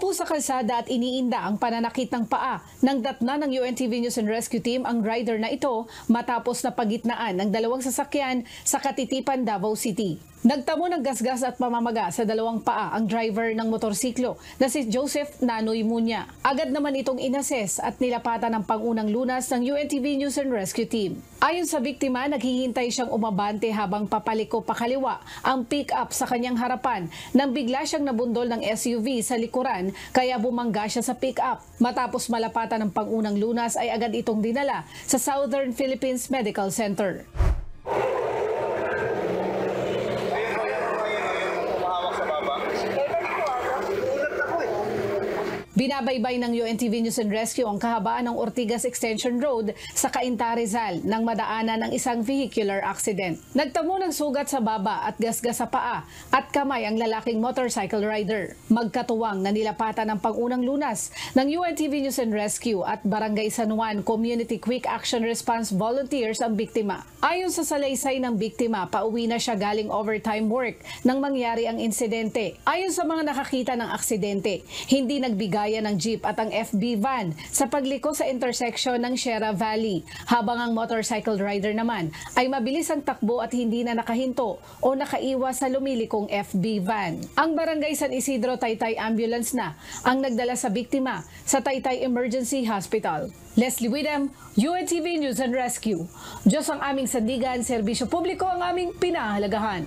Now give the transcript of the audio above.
Nakaupo sa kalsada at iniinda ang pananakit ng paa. Nangdatna ng UNTV News and Rescue Team ang rider na ito matapos na pagitnaan ng dalawang sasakyan sa Katitipan, Davao City. Nagtamo ng gasgas at pamamaga sa dalawang paa ang driver ng motorsiklo na si Joseph Nanoy Munya. Agad naman itong inassess at nilapatan ng pangunang lunas ng UNTV News and Rescue Team. Ayon sa biktima, naghihintay siyang umabante habang papaliko pakaliwa ang pick-up sa kanyang harapan nang bigla siyang nabundol ng SUV sa likuran kaya bumangga siya sa pick-up. Matapos malapatan ng pangunang lunas ay agad itong dinala sa Southern Philippines Medical Center. Binabaybay ng UNTV News and Rescue ang kahabaan ng Ortigas Extension Road sa Cainta, Rizal nang madaanan ng isang vehicular accident. Nagtamo ng sugat sa baba at gasgas sa paa at kamay ang lalaking motorcycle rider. Magkatuwang na nilapatan ng pangunang lunas ng UNTV News and Rescue at Barangay San Juan Community Quick Action Response Volunteers ang biktima. Ayon sa salaysay ng biktima, pauwi na siya galing overtime work nang mangyari ang insidente. Ayon sa mga nakakita ng aksidente, hindi nagbigay ng jeep at ang FB van sa pagliko sa intersection ng Sierra Valley, habang ang motorcycle rider naman ay mabilis ang takbo at hindi na nakahinto o nakaiwas sa lumilikong FB van. Ang Barangay San Isidro Taytay Ambulance na ang nagdala sa biktima sa Taytay Emergency Hospital. Leslie Widem, UNTV News and Rescue. Diyos ang aming sandigan, serbisyo publiko ang aming pinahahalagahan.